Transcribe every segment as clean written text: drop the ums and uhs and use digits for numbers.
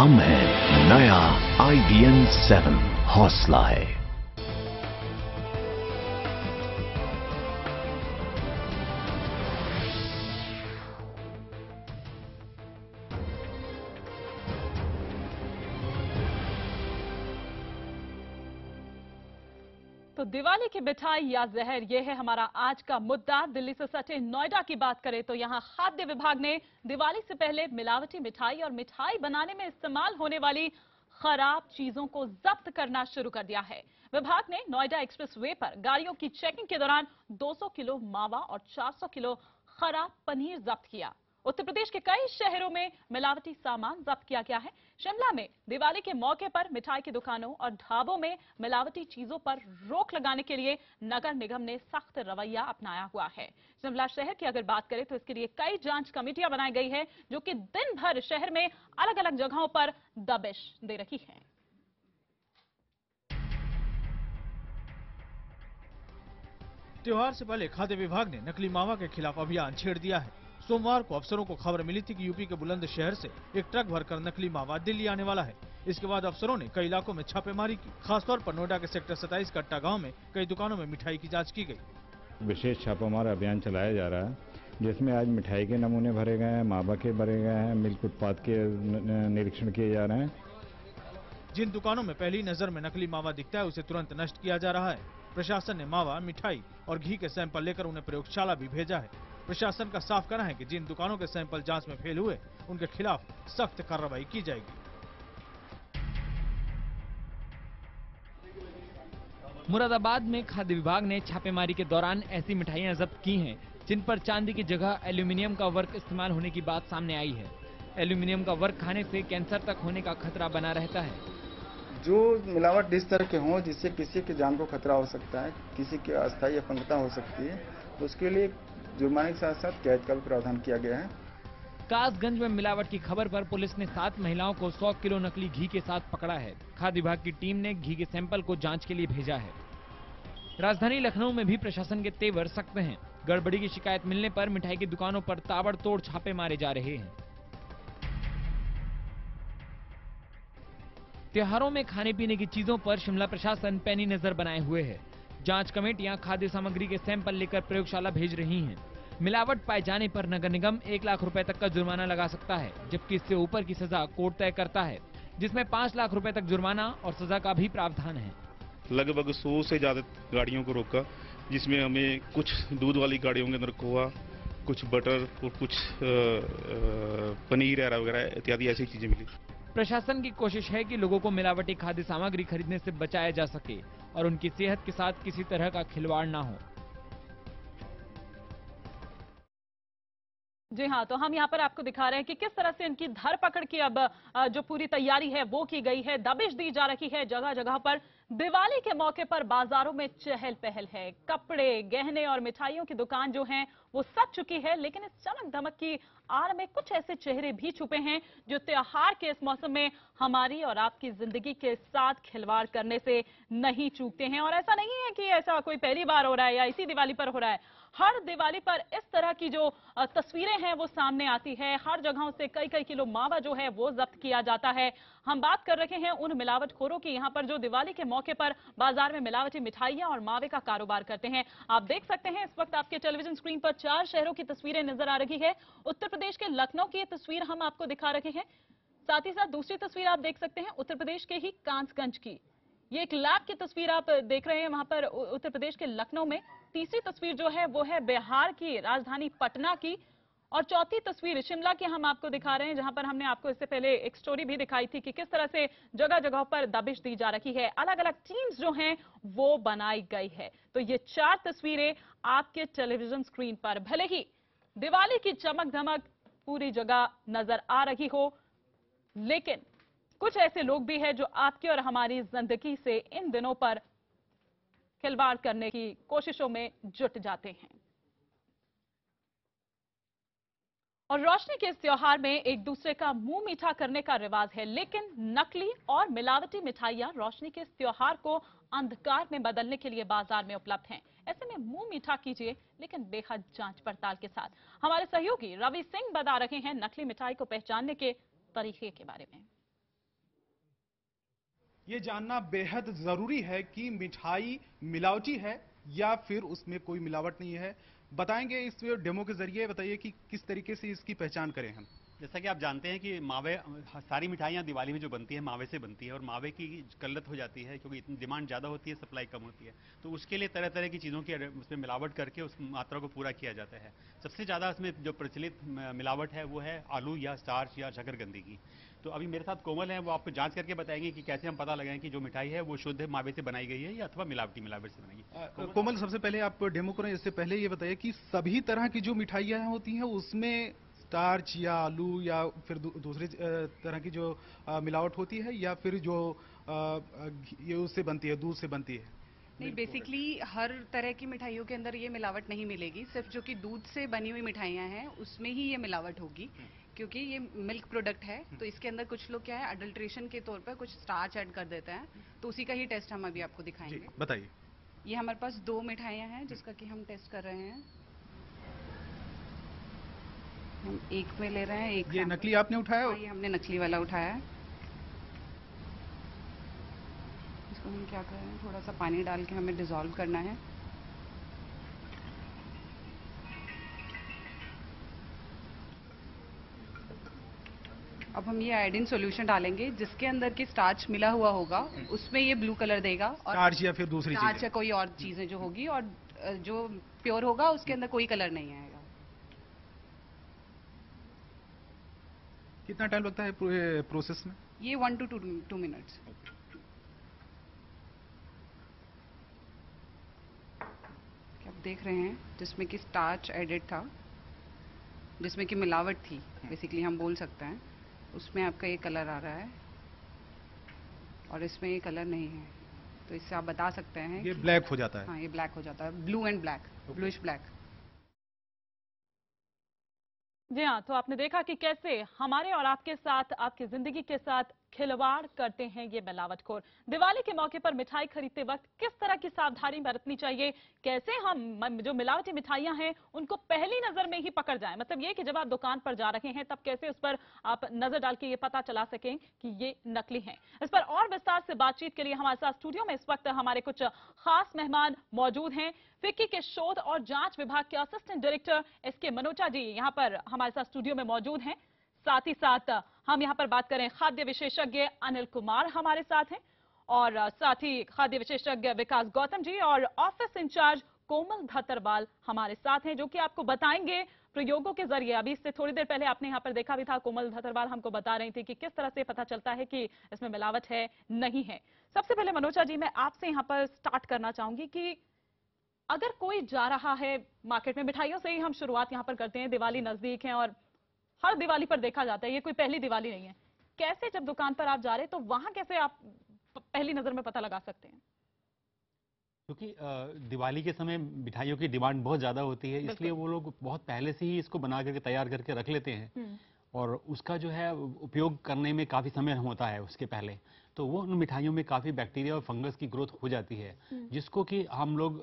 हम हैं नया IBM 7 हौसला है। तो दिवाली की मिठाई या जहर, यह है हमारा आज का मुद्दा। दिल्ली से सटे नोएडा की बात करें तो यहां खाद्य विभाग ने दिवाली से पहले मिलावटी मिठाई और मिठाई बनाने में इस्तेमाल होने वाली खराब चीजों को जब्त करना शुरू कर दिया है। विभाग ने नोएडा एक्सप्रेस वे पर गाड़ियों की चेकिंग के दौरान 200 किलो मावा और 400 किलो खराब पनीर जब्त किया। उत्तर प्रदेश के कई शहरों में मिलावटी सामान जब्त किया गया है। शिमला में दिवाली के मौके पर मिठाई की दुकानों और ढाबों में मिलावटी चीजों पर रोक लगाने के लिए नगर निगम ने सख्त रवैया अपनाया हुआ है। शिमला शहर की अगर बात करें तो इसके लिए कई जांच कमेटियां बनाई गई है, जो कि दिन भर शहर में अलग अलग जगहों पर दबिश दे रही है। त्योहार से पहले खाद्य विभाग ने नकली मावा के खिलाफ अभियान छेड़ दिया है। सोमवार को अफसरों को खबर मिली थी कि यूपी के बुलंदशहर से एक ट्रक भरकर नकली मावा दिल्ली आने वाला है। इसके बाद अफसरों ने कई इलाकों में छापेमारी की। खासतौर पर नोएडा के सेक्टर 27 कट्टा गांव में कई दुकानों में मिठाई की जांच की गई। विशेष छापामार अभियान चलाया जा रहा है, जिसमें आज मिठाई के नमूने भरे गए हैं, मावा के भरे गए हैं, मिल्क उत्पाद के निरीक्षण किए जा रहे हैं। जिन दुकानों में पहली नजर में नकली मावा दिखता है उसे तुरंत नष्ट किया जा रहा है। प्रशासन ने मावा, मिठाई और घी के सैंपल लेकर उन्हें प्रयोगशाला भी भेजा है। प्रशासन का साफ कहना है कि जिन दुकानों के सैंपल जांच में फेल हुए उनके खिलाफ सख्त कार्रवाई की जाएगी। मुरादाबाद में खाद्य विभाग ने छापेमारी के दौरान ऐसी मिठाइयां जब्त की हैं जिन पर चांदी की जगह एल्यूमिनियम का वर्क इस्तेमाल होने की बात सामने आई है। एल्यूमिनियम का वर्क खाने से कैंसर तक होने का खतरा बना रहता है। जो मिलावट इस तरह के हों जिससे किसी की जान को खतरा हो सकता है, किसी की अस्थायी अपंगता हो सकती है, तो उसके लिए जुर्माने के साथ साथ कैद का भी प्रावधान किया गया है। कासगंज में मिलावट की खबर पर पुलिस ने 7 महिलाओं को 100 किलो नकली घी के साथ पकड़ा है। खाद्य विभाग की टीम ने घी के सैंपल को जांच के लिए भेजा है। राजधानी लखनऊ में भी प्रशासन के तेवर सख्त हैं। गड़बड़ी की शिकायत मिलने पर मिठाई की दुकानों पर ताबड़तोड़ छापे मारे जा रहे हैं। त्योहारों में खाने पीने की चीजों पर शिमला प्रशासन पैनी नजर बनाए हुए है। जांच कमेटियां खाद्य सामग्री के सैंपल लेकर प्रयोगशाला भेज रही हैं। मिलावट पाए जाने पर नगर निगम 1 लाख रुपए तक का जुर्माना लगा सकता है, जबकि इससे ऊपर की सजा कोर्ट तय करता है, जिसमें 5 लाख रुपए तक जुर्माना और सजा का भी प्रावधान है। लगभग 100 से ज्यादा गाड़ियों को रोका, जिसमें हमें कुछ दूध वाली गाड़ियों के अंदर खोआ, कुछ बटर और कुछ पनीर वगैरह इत्यादि ऐसी चीजें मिली। प्रशासन की कोशिश है कि लोगों को मिलावटी खाद्य सामग्री खरीदने से बचाया जा सके और उनकी सेहत के साथ किसी तरह का खिलवाड़ ना हो। जी हाँ, तो हम यहाँ पर आपको दिखा रहे हैं कि किस तरह से इनकी धरपकड़ की अब जो पूरी तैयारी है वो की गई है। दबिश दी जा रही है जगह जगह पर। दिवाली के मौके पर बाजारों में चहल पहल है। कपड़े, गहने और मिठाइयों की दुकान जो हैं वो सज चुकी है, लेकिन इस चमक धमक की आड़ में कुछ ऐसे चेहरे भी छुपे हैं जो त्योहार के इस मौसम में हमारी और आपकी जिंदगी के साथ खिलवाड़ करने से नहीं चूकते हैं। और ऐसा नहीं है कि ऐसा कोई पहली बार हो रहा है या इसी दिवाली पर हो रहा है। हर दिवाली पर इस तरह की जो तस्वीरें हैं वो सामने आती है। हर जगहों से कई कई किलो मावा जो है वो जब्त किया जाता है। हम बात कर रहे हैं उन मिलावटखोरों की यहाँ पर जो दिवाली के मौके पर बाजार में मिलावटी मिठाइयां और मावे का कारोबार करते हैं। आप देख सकते हैं इस वक्त आपके टेलीविजन स्क्रीन पर 4 शहरों की तस्वीरें नजर आ रही है। उत्तर प्रदेश के लखनऊ की तस्वीर हम आपको दिखा रहे हैं। साथ ही साथ दूसरी तस्वीर आप देख सकते हैं उत्तर प्रदेश के ही कासगंज की। ये एक लैब की तस्वीर आप देख रहे हैं वहां पर उत्तर प्रदेश के लखनऊ में। तीसरी तस्वीर जो है वो है बिहार की राजधानी पटना की। और चौथी तस्वीर शिमला की हम आपको दिखा रहे हैं, जहां पर हमने आपको इससे पहले एक स्टोरी भी दिखाई थी कि किस तरह से जगह जगह पर दबिश दी जा रही है। अलग अलग टीम्स जो हैं वो बनाई गई है। तो ये 4 तस्वीरें आपके टेलीविजन स्क्रीन पर, भले ही दिवाली की चमक धमक पूरी जगह नजर आ रही हो, लेकिन कुछ ऐसे लोग भी हैं जो आपकी और हमारी जिंदगी से इन दिनों पर खिलवाड़ करने की कोशिशों में जुट जाते हैं। और रोशनी के इस त्योहार में एक दूसरे का मुंह मीठा करने का रिवाज है, लेकिन नकली और मिलावटी मिठाइयां रोशनी के इस त्योहार को अंधकार में बदलने के लिए बाजार में उपलब्ध हैं। ऐसे में मुंह मीठा कीजिए, लेकिन बेहद जांच पड़ताल के साथ। हमारे सहयोगी रवि सिंह बता रहे हैं नकली मिठाई को पहचानने के तरीके के बारे में। ये जानना बेहद जरूरी है कि मिठाई मिलावटी है या फिर उसमें कोई मिलावट नहीं है। बताएंगे इस डेमो के जरिए। बताइए कि किस तरीके से इसकी पहचान करें हम। जैसा कि आप जानते हैं कि मावे, सारी मिठाइयाँ दिवाली में जो बनती है मावे से बनती है, और मावे की किल्लत हो जाती है क्योंकि इतनी डिमांड ज़्यादा होती है, सप्लाई कम होती है। तो उसके लिए तरह तरह की चीज़ों की उसमें मिलावट करके उस मात्रा को पूरा किया जाता है। सबसे ज़्यादा उसमें जो प्रचलित मिलावट है वो है आलू या स्टार्च या शकरकंदी की। तो अभी मेरे साथ कोमल है, वो आपको जांच करके बताएंगे कि कैसे हम पता लगाएं कि जो मिठाई है वो शुद्ध मावे से बनाई गई है या अथवा मिलावट से बनाई है। कोमल, सबसे पहले आप डेमो करें, इससे पहले ये बताइए कि सभी तरह की जो मिठाइयाँ होती हैं उसमें स्टार्च या आलू या फिर दूसरी तरह की जो मिलावट होती है, या फिर जो ये उससे बनती है, दूध से बनती है? नहीं, बेसिकली हर तरह की मिठाइयों के अंदर ये मिलावट नहीं मिलेगी। सिर्फ जो कि दूध से बनी हुई मिठाइयाँ हैं उसमें ही ये मिलावट होगी, क्योंकि ये मिल्क प्रोडक्ट है। तो इसके अंदर कुछ लोग क्या है, अडल्ट्रेशन के तौर पर कुछ स्टार्च ऐड कर देते हैं। तो उसी का ही टेस्ट हम अभी आपको दिखाएंगे। बताइए। ये हमारे पास 2 मिठाइयाँ हैं जिसका कि हम टेस्ट कर रहे हैं। हम एक में ले रहे हैं, एक ये नकली आपने उठाया? हाँ, ये हमने नकली वाला उठाया है। इसको हम क्या कर रहे हैं, थोड़ा सा पानी डाल के हमें डिसॉल्व करना है। अब हम ये आयोडीन सॉल्यूशन डालेंगे, जिसके अंदर की स्टार्च मिला हुआ होगा उसमें ये ब्लू कलर देगा, और स्टार्च या फिर दूसरी स्टार्च या कोई और चीजें जो होगी, और जो प्योर होगा उसके अंदर कोई कलर नहीं आएगा। कितना टाइम लगता है प्रोसेस में? ये 1 to 2 मिनट्स। आप देख रहे हैं जिसमें कि स्टार्च एडेड था, जिसमें कि मिलावट थी बेसिकली हम बोल सकते हैं, उसमें आपका ये कलर आ रहा है और इसमें ये कलर नहीं है। तो इससे आप बता सकते हैं ये ब्लैक हो जाता है। हाँ, ये ब्लैक हो जाता है, blue and black, bluish black. जी हाँ, तो आपने देखा कि कैसे हमारे और आपके साथ, आपकी जिंदगी के साथ खिलवाड़ करते हैं ये मिलावटखोर। दिवाली के मौके पर मिठाई खरीदते वक्त किस तरह की सावधानी बरतनी चाहिए, कैसे हम जो मिलावटी मिठाइयां हैं उनको पहली नजर में ही पकड़ जाएं, मतलब ये कि जब आप दुकान पर जा रहे हैं तब कैसे उस पर आप नजर डाल के ये पता चला सकें कि ये नकली हैं। इस पर और विस्तार से बातचीत के लिए हमारे साथ स्टूडियो में इस वक्त हमारे कुछ खास मेहमान मौजूद हैं। फिक्की के शोध और जांच विभाग के असिस्टेंट डायरेक्टर एसके मनोचा जी यहाँ पर हमारे साथ स्टूडियो में मौजूद हैं। साथ ही साथ हम यहाँ पर बात करें, खाद्य विशेषज्ञ अनिल कुमार हमारे साथ हैं, और साथ ही खाद्य विशेषज्ञ विकास गौतम जी और ऑफिस इंचार्ज कोमल धतरवाल हमारे साथ हैं, जो कि आपको बताएंगे प्रयोगों के जरिए। अभी इससे थोड़ी देर पहले आपने यहाँ पर देखा भी था, कोमल धतरवाल हमको बता रही थी कि किस तरह से पता चलता है कि इसमें मिलावट है नहीं है। सबसे पहले मनोजा जी, मैं आपसे यहाँ पर स्टार्ट करना चाहूंगी कि अगर कोई जा रहा है मार्केट में, मिठाइयों से ही हम शुरुआत यहाँ पर करते हैं, दिवाली नजदीक है और हर दिवाली पर देखा जाता है, ये कोई पहली दिवाली नहीं है, कैसे जब दुकान पर आप जा रहे हैं तो वहां कैसे आप पहली नजर में पता लगा सकते हैं? क्योंकि दिवाली के समय मिठाइयों की डिमांड बहुत ज़्यादा होती है, इसलिए वो लोग बहुत पहले से ही इसको बना करके तैयार करके रख लेते हैं, और उसका जो है उपयोग करने में काफ़ी समय होता है उसके पहले। तो वो उन मिठाइयों में काफ़ी बैक्टीरिया और फंगस की ग्रोथ हो जाती है, जिसको कि हम लोग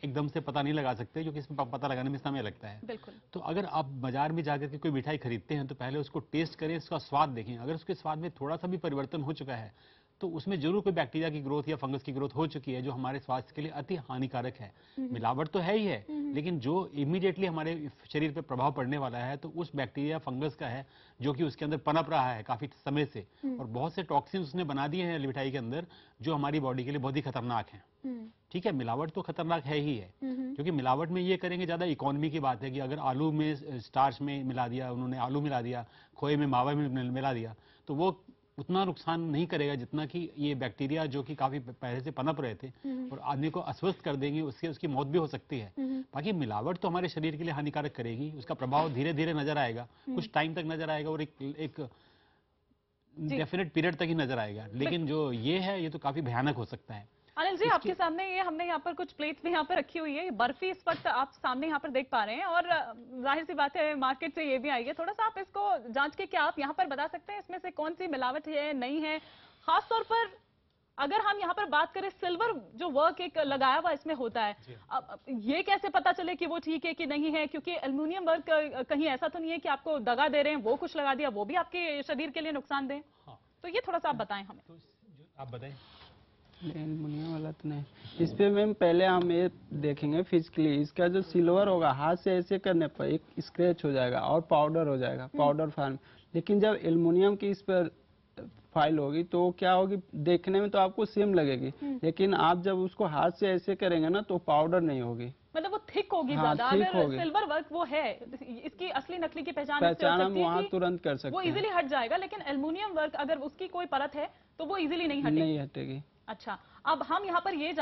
एकदम से पता नहीं लगा सकते, क्योंकि इसमें पता लगाने में समय लगता है। बिल्कुल। तो अगर आप बाजार में जाकर के कोई मिठाई खरीदते हैं तो पहले उसको टेस्ट करें, उसका स्वाद देखें। अगर उसके स्वाद में थोड़ा सा भी परिवर्तन हो चुका है तो उसमें जरूर कोई बैक्टीरिया की ग्रोथ या फंगस की ग्रोथ हो चुकी है, जो हमारे स्वास्थ्य के लिए अति हानिकारक है। मिलावट तो है ही है, लेकिन जो इमीडिएटली हमारे शरीर पे प्रभाव पड़ने वाला है तो उस बैक्टीरिया फंगस का है, जो कि उसके अंदर पनप रहा है काफी समय से, और बहुत से टॉक्सिन उसने बना दिए हैं मिठाई के अंदर, जो हमारी बॉडी के लिए बहुत ही खतरनाक है। ठीक है, मिलावट तो खतरनाक है ही है, क्योंकि मिलावट में ये करेंगे ज्यादा इकोनॉमी की बात है कि अगर आलू में स्टार्च में मिला दिया उन्होंने, आलू मिला दिया, खोए में मावा में मिला दिया, तो वो उतना नुकसान नहीं करेगा जितना कि ये बैक्टीरिया जो कि काफी पहले से पनप रहे थे और आदमी को अस्वस्थ कर देंगे, उससे उसकी मौत भी हो सकती है। बाकी मिलावट तो हमारे शरीर के लिए हानिकारक करेगी, उसका प्रभाव धीरे धीरे नजर आएगा, कुछ टाइम तक नजर आएगा और एक डेफिनेट पीरियड तक ही नजर आएगा, लेकिन जो ये है ये तो काफी भयानक हो सकता है। अनिल जी, आपके सामने ये हमने यहाँ पर कुछ प्लेट्स भी यहाँ पर रखी हुई है, ये बर्फी इस वक्त आप सामने यहाँ पर देख पा रहे हैं, और जाहिर सी बात है मार्केट से ये भी आई है। थोड़ा सा आप इसको जांच के क्या आप यहाँ पर बता सकते हैं इसमें से कौन सी मिलावट है नहीं है? खासतौर पर अगर हम यहाँ पर बात करें, सिल्वर जो वर्क एक लगाया हुआ इसमें होता है, अब ये कैसे पता चले कि वो ठीक है कि नहीं है? क्योंकि एल्युमिनियम वर्क कहीं ऐसा तो नहीं है कि आपको दगा दे रहे हैं, वो कुछ लगा दिया वो भी आपके शरीर के लिए नुकसानदेह? तो ये थोड़ा सा आप बताएं हमें। आप बताएं। एल्युमिनियम वाला तो नहीं, इस पे मैम पहले हम ये देखेंगे फिजिकली, इसका जो सिल्वर होगा हाथ से ऐसे करने पर एक स्क्रैच हो जाएगा और पाउडर हो जाएगा, पाउडर फॉर्म। लेकिन जब एल्युमिनियम की इस पर फाइल होगी तो क्या होगी, देखने में तो आपको सेम लगेगी, लेकिन आप जब उसको हाथ से ऐसे करेंगे ना तो पाउडर नहीं होगी, मतलब वो थिक होगी हाँ, ज्यादा। थिक अगर होगी। सिल्वर वर्क वो है, इसकी असली नकली की पहचान इससे हो हम सकती है वहाँ कि तुरंत कर वो सकते इजीली हैं, हट जाएगा, लेकिन एल्युमिनियम वर्क अगर उसकी कोई परत है तो वो इजीली नहीं हटेगी। नहीं हटेगी। अच्छा, अब हम यहाँ पर ये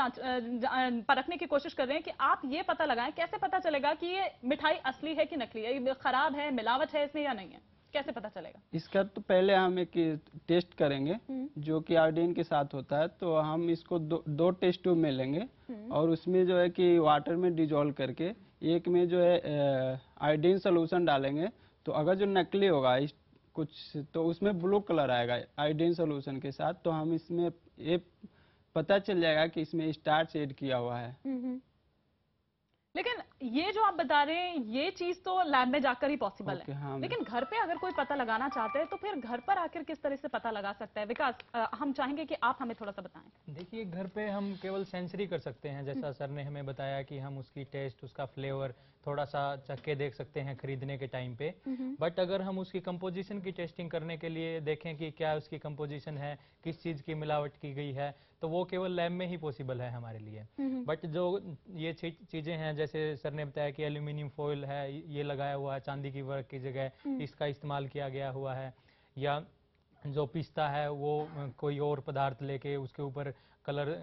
परखने की कोशिश कर रहे हैं कि आप ये पता लगाएं, कैसे पता चलेगा कि ये मिठाई असली है कि नकली है, ये खराब है, मिलावट है इसमें या नहीं है, कैसे पता चलेगा? इसका तो पहले हम एक टेस्ट करेंगे जो कि आयोडीन के साथ होता है, तो हम इसको दो टेस्ट ट्यूब में लेंगे और उसमें जो है कि वाटर में डिजोल्व करके एक में जो है आयोडीन सोल्यूशन डालेंगे, तो अगर जो नकली होगा कुछ तो उसमें ब्लू कलर आएगा आयोडीन सोल्यूशन के साथ, तो हम इसमें ये पता चल जाएगा कि इसमें स्टार्च ऐड किया हुआ है। लेकिन ये जो आप बता रहे हैं ये चीज तो लैब में जाकर ही पॉसिबल है, हाँ, लेकिन घर पे अगर कोई पता लगाना चाहते हैं तो फिर घर पर आकर किस तरह से पता लगा सकता है? विकास, हम चाहेंगे कि आप हमें थोड़ा सा बताएं। देखिए, घर पे हम केवल सेंसरी कर सकते हैं, जैसा सर ने हमें बताया कि हम उसकी टेस्ट, उसका फ्लेवर थोड़ा सा चख के देख सकते हैं खरीदने के टाइम पे। बट अगर हम उसकी कंपोजिशन की टेस्टिंग करने के लिए देखें कि क्या उसकी कंपोजिशन है, किस चीज़ की मिलावट की गई है, तो वो केवल लैब में ही पॉसिबल है हमारे लिए। बट जो ये चीज़ें हैं, जैसे सर ने बताया कि एल्यूमिनियम फॉइल है, ये लगाया हुआ है, चांदी की वर्क की जगह इसका इस्तेमाल किया गया हुआ है, या जो पिस्ता है वो कोई और पदार्थ लेके उसके ऊपर कलर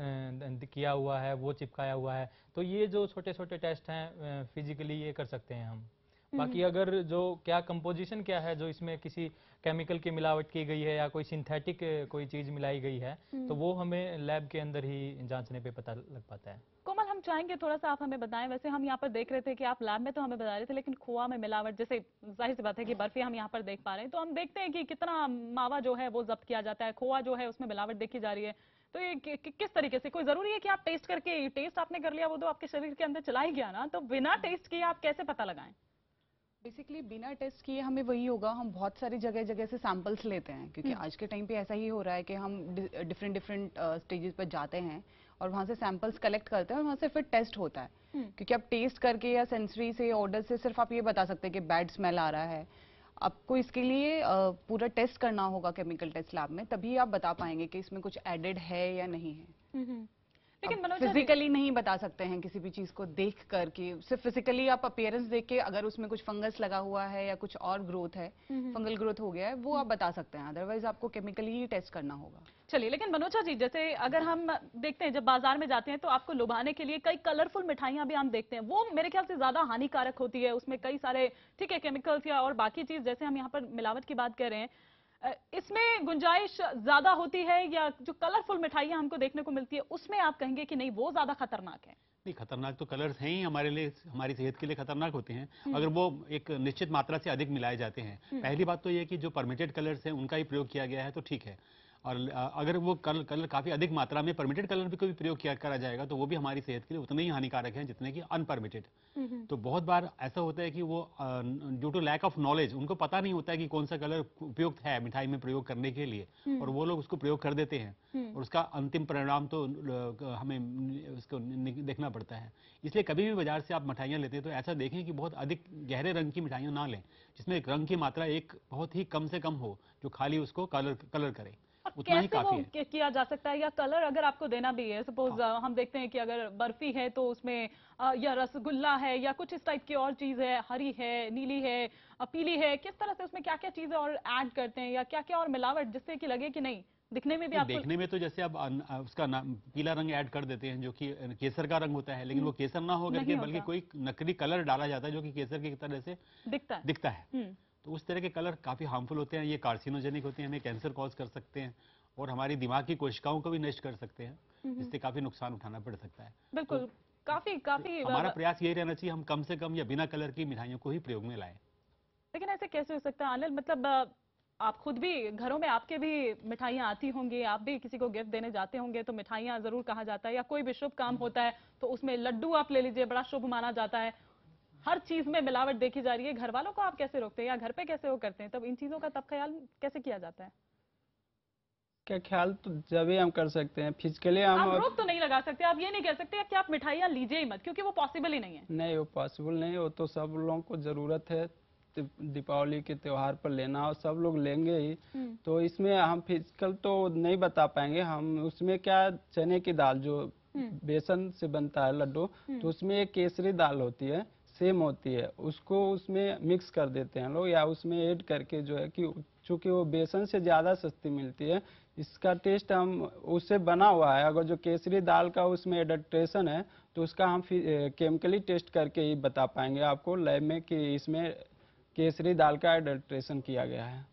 किया हुआ है, वो चिपकाया हुआ है, तो ये जो छोटे छोटे टेस्ट हैं फिजिकली ये कर सकते हैं हम। बाकी अगर जो क्या कंपोजिशन क्या है, जो इसमें किसी केमिकल की मिलावट की गई है या कोई सिंथेटिक कोई चीज मिलाई गई है, तो वो हमें लैब के अंदर ही जांचने पे पता लग पाता है। कोमल, हम चाहेंगे थोड़ा सा आप हमें बताएं। वैसे हम यहाँ पर देख रहे थे कि आप लैब में तो हमें बता रहे थे, लेकिन खोआ में मिलावट, जैसे जाहिर सी बात है कि बर्फी हम यहाँ पर देख पा रहे हैं, तो हम देखते हैं कि कितना मावा जो है वो जब्त किया जाता है, खोआ जो है उसमें मिलावट देखी जा रही है। तो ये किस तरीके से, कोई जरूरी है कि आप टेस्ट करके, टेस्ट आपने कर लिया वो तो आपके शरीर के अंदर चला ही गया ना, तो बिना टेस्ट किए आप कैसे पता लगाएं? बेसिकली बिना टेस्ट किए हमें वही होगा, हम बहुत सारी जगह जगह से सैंपल्स लेते हैं, क्योंकि आज के टाइम पे ऐसा ही हो रहा है कि हम डिफरेंट स्टेजेस पर जाते हैं और वहाँ से सैंपल्स कलेक्ट करते हैं और वहाँ से फिर टेस्ट होता है। क्योंकि आप टेस्ट करके या सेंसरी से, ऑर्डर से सिर्फ आप ये बता सकते हैं कि बैड स्मेल आ रहा है। आपको इसके लिए पूरा टेस्ट करना होगा केमिकल टेस्ट लैब में, तभी आप बता पाएंगे कि इसमें कुछ एडेड है या नहीं है। लेकिन फिजिकली नहीं बता सकते हैं किसी भी चीज को देख कर कि सिर्फ फिजिकली आप अपीयरेंस देख के अगर उसमें कुछ फंगस लगा हुआ है या कुछ और ग्रोथ है, फंगल ग्रोथ हो गया है, वो आप बता सकते हैं, अदरवाइज आपको केमिकली ही टेस्ट करना होगा। चलिए, लेकिन मनोजा जी, जैसे अगर हम देखते हैं जब बाजार में जाते हैं तो आपको लुभाने के लिए कई कलरफुल मिठाइयां भी हम देखते हैं, वो मेरे ख्याल से ज्यादा हानिकारक होती है, उसमें कई सारे ठीक है केमिकल्स या और बाकी चीज, जैसे हम यहाँ पर मिलावट की बात कर रहे हैं, इसमें गुंजाइश ज्यादा होती है या जो कलरफुल मिठाइयां हमको देखने को मिलती है उसमें आप कहेंगे कि नहीं वो ज्यादा खतरनाक है? नहीं, खतरनाक तो कलर्स हैं ही, हमारे लिए, हमारी सेहत के लिए खतरनाक होते हैं अगर वो एक निश्चित मात्रा से अधिक मिलाए जाते हैं। पहली बात तो ये कि जो परमिटेड कलर्स हैं उनका ही प्रयोग किया गया है तो ठीक है, और अगर वो कलर काफी अधिक मात्रा में परमिटेड कलर भी कोई प्रयोग किया करा जाएगा तो वो भी हमारी सेहत के लिए उतने ही हानिकारक हैं जितने कि अनपरमिटेड। तो बहुत बार ऐसा होता है कि वो due to lack of knowledge उनको पता नहीं होता है कि कौन सा कलर उपयुक्त है मिठाई में प्रयोग करने के लिए, और वो लोग उसको प्रयोग कर देते हैं और उसका अंतिम परिणाम तो हमें उसको देखना पड़ता है। इसलिए कभी भी बाजार से आप मिठाइयाँ लेते हैं तो ऐसा देखें कि बहुत अधिक गहरे रंग की मिठाइयाँ ना लें, जिसमें एक रंग की मात्रा एक बहुत ही कम से कम हो, जो खाली उसको कलर करे, उतना ही काफी है। किया जा सकता है, या कलर अगर आपको देना भी है, सपोज हम देखते हैं कि अगर बर्फी है तो उसमें या रसगुल्ला है या कुछ इस टाइप की और चीज है, हरी है, नीली है, पीली है, किस तरह से उसमें क्या क्या चीजें और ऐड करते हैं या क्या क्या और मिलावट जिससे कि लगे कि नहीं दिखने में भी आपको, देखने में तो जैसे अब उसका पीला रंग ऐड कर देते हैं जो कि केसर का रंग होता है, लेकिन वो केसर ना हो करके बल्कि कोई नकली कलर डाला जाता है जो कि केसर की तरह से दिखता है। तो उस तरह के कलर काफी हार्मफुल होते हैं, ये कार्सिनोजेनिक होते हैं, हमें कैंसर कॉज कर सकते हैं और हमारी दिमाग की कोशिकाओं को भी नष्ट कर सकते हैं, जिससे काफी नुकसान उठाना पड़ सकता है। बिल्कुल, तो काफी हमारा प्रयास यही रहना चाहिए हम कम से कम या बिना कलर की मिठाइयों को ही प्रयोग में लाएं। लेकिन ऐसे कैसे हो सकता है अनिल, मतलब आप खुद भी घरों में आपके भी मिठाइयाँ आती होंगी, आप भी किसी को गिफ्ट देने जाते होंगे तो मिठाइयाँ जरूर कहा जाता है, या कोई भी शुभ काम होता है तो उसमें लड्डू आप ले लीजिए, बड़ा शुभ माना जाता है, हर चीज में मिलावट देखी जा रही है। घर वालों को आप कैसे रोकते हैं या घर पे कैसे वो करते हैं, तब इन चीजों का तब ख्याल कैसे किया जाता है? का ख्याल तो जब ही हम कर सकते हैं फिजिकली। आप हम रोक तो नहीं लगा सकते, आप ये नहीं कह सकते कि आप मिठाइयाँ लीजिए ही मत, क्योंकि वो पॉसिबल ही नहीं है। नहीं, वो पॉसिबल नहीं, वो तो सब लोगों को जरूरत है दीपावली के त्योहार पर लेना, और सब लोग लेंगे ही। तो इसमें हम फिजिकल तो नहीं बता पाएंगे। हम उसमें क्या, चने की दाल जो बेसन से बनता है लड्डू, तो उसमें एक केसरी दाल होती है, सेम होती है, उसको उसमें मिक्स कर देते हैं लोग, या उसमें ऐड करके जो है कि चूंकि वो बेसन से ज़्यादा सस्ती मिलती है, इसका टेस्ट हम उससे बना हुआ है। अगर जो केसरी दाल का उसमें एडल्ट्रेशन है तो उसका हम केमिकली टेस्ट करके ही बता पाएंगे आपको लैब में कि इसमें केसरी दाल का एडल्ट्रेशन किया गया है।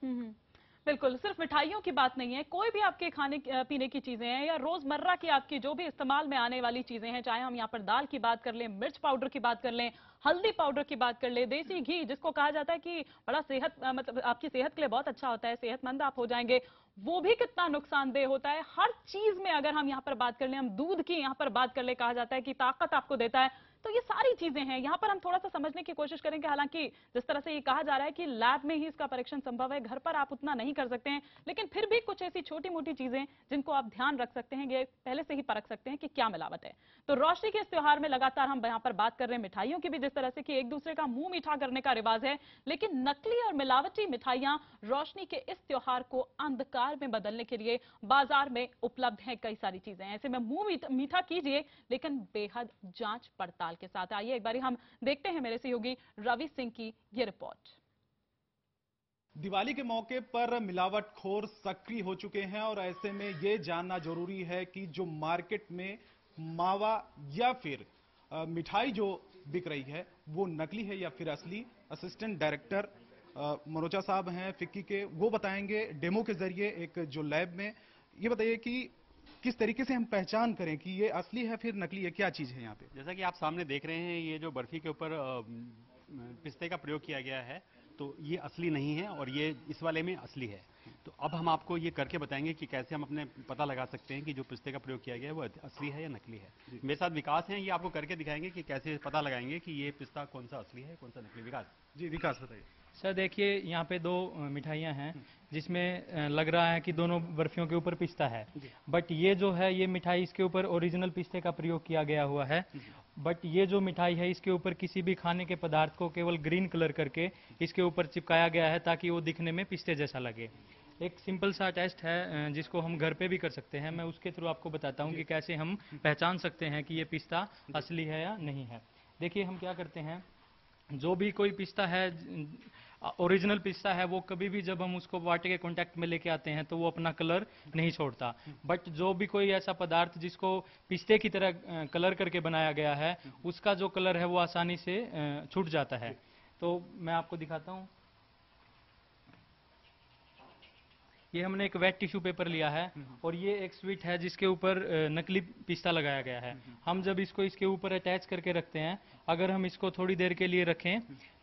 बिल्कुल, सिर्फ मिठाइयों की बात नहीं है, कोई भी आपके खाने पीने की चीजें हैं या रोजमर्रा की आपकी जो भी इस्तेमाल में आने वाली चीजें हैं, चाहे हम यहाँ पर दाल की बात कर लें, मिर्च पाउडर की बात कर लें, हल्दी पाउडर की बात कर लें, देसी घी जिसको कहा जाता है कि बड़ा मतलब आपकी सेहत के लिए बहुत अच्छा होता है, सेहतमंद आप हो जाएंगे, वो भी कितना नुकसानदेह होता है। हर चीज में अगर हम यहाँ पर बात कर लें, हम दूध की यहाँ पर बात कर ले, कहा जाता है कि ताकत आपको देता है, तो ये सारी चीजें हैं। यहाँ पर हम थोड़ा सा समझने की कोशिश करेंगे, हालांकि जिस तरह से ये कहा जा रहा है कि लैब में ही इसका परीक्षण संभव है, घर पर आप उतना नहीं कर सकते हैं, लेकिन फिर भी कुछ ऐसी छोटी मोटी चीजें जिनको आप ध्यान रख सकते हैं, ये पहले से ही परख सकते हैं कि क्या मिलावट है। तो रोशनी के इस त्योहार में लगातार हम यहाँ पर बात कर रहे हैं मिठाइयों की भी, जिस तरह से कि एक दूसरे का मुंह मीठा करने का रिवाज है, लेकिन नकली और मिलावटी मिठाइयां रोशनी के इस त्योहार को अंधकार में बदलने के लिए बाजार में उपलब्ध हैं कई सारी चीजें। ऐसे में मुंह मीठा कीजिए, लेकिन बेहद जांच पड़ताल के साथ। आइए एक बार हम देखते हैं मेरे सहयोगी रवि सिंह की ये रिपोर्ट। दिवाली के मौके पर मिलावटखोर सक्रिय हो चुके हैं, और ऐसे में ये जानना जरूरी है कि जो मार्केट में मावा या फिर मिठाई जो बिक रही है वो नकली है या फिर असली। असिस्टेंट डायरेक्टर मनोजा साहब हैं फिक्की के, वो बताएंगे डेमो के जरिए एक जो लैब में। ये बताइए कि किस तरीके से हम पहचान करें कि ये असली है फिर नकली है, क्या चीज है यहाँ पे? जैसा कि आप सामने देख रहे हैं, ये जो बर्फी के ऊपर पिस्ते का प्रयोग किया गया है, तो ये असली नहीं है और ये इस वाले में असली है। तो अब हम आपको ये करके बताएंगे कि कैसे हम अपने पता लगा सकते हैं कि जो पिस्ते का प्रयोग किया गया है वो असली है या नकली है। मेरे साथ विकास हैं, ये आपको करके दिखाएंगे कि कैसे पता लगाएंगे कि ये पिस्ता कौन सा असली है कौन सा नकली। विकास जी, विकास बताइए। सर देखिए, यहाँ पे दो मिठाइयाँ हैं जिसमें लग रहा है कि दोनों बर्फियों के ऊपर पिस्ता है, बट ये जो है ये मिठाई इसके ऊपर ओरिजिनल पिस्ते का प्रयोग किया गया हुआ है। बट ये जो मिठाई है इसके ऊपर किसी भी खाने के पदार्थ को केवल ग्रीन कलर करके इसके ऊपर चिपकाया गया है ताकि वो दिखने में पिस्ते जैसा लगे। एक सिंपल सा टेस्ट है जिसको हम घर पे भी कर सकते हैं, मैं उसके थ्रू आपको बताता हूँ कि कैसे हम पहचान सकते हैं कि ये पिस्ता असली है या नहीं है। देखिए हम क्या करते हैं, जो भी कोई पिस्ता है ओरिजिनल पिस्ता है, वो कभी भी जब हम उसको वाटर के कांटेक्ट में लेके आते हैं तो वो अपना कलर नहीं छोड़ता। बट जो भी कोई ऐसा पदार्थ जिसको पिस्ते की तरह कलर करके बनाया गया है, उसका जो कलर है वो आसानी से छूट जाता है। तो मैं आपको दिखाता हूँ, ये हमने एक वेट टिश्यू पेपर लिया है और ये एक स्वीट है जिसके ऊपर नकली पिस्ता लगाया गया है। हम जब इसको इसके ऊपर अटैच करके रखते हैं, अगर हम इसको थोड़ी देर के लिए रखें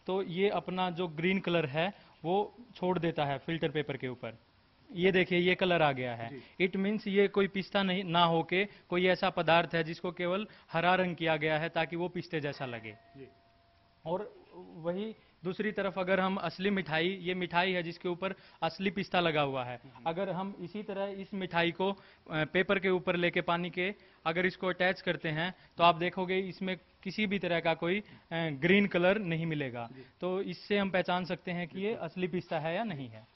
तो ये अपना जो ग्रीन कलर है वो छोड़ देता है फिल्टर पेपर के ऊपर। ये देखिए ये कलर आ गया है। इट मीन्स ये कोई पिस्ता नहीं ना होके कोई ऐसा पदार्थ है जिसको केवल हरा रंग किया गया है ताकि वो पिस्ते जैसा लगे। और वही दूसरी तरफ अगर हम असली मिठाई, ये मिठाई है जिसके ऊपर असली पिस्ता लगा हुआ है, अगर हम इसी तरह इस मिठाई को पेपर के ऊपर लेके पानी के अगर इसको अटैच करते हैं तो आप देखोगे इसमें किसी भी तरह का कोई ग्रीन कलर नहीं मिलेगा। तो इससे हम पहचान सकते हैं कि ये असली पिस्ता है या नहीं है।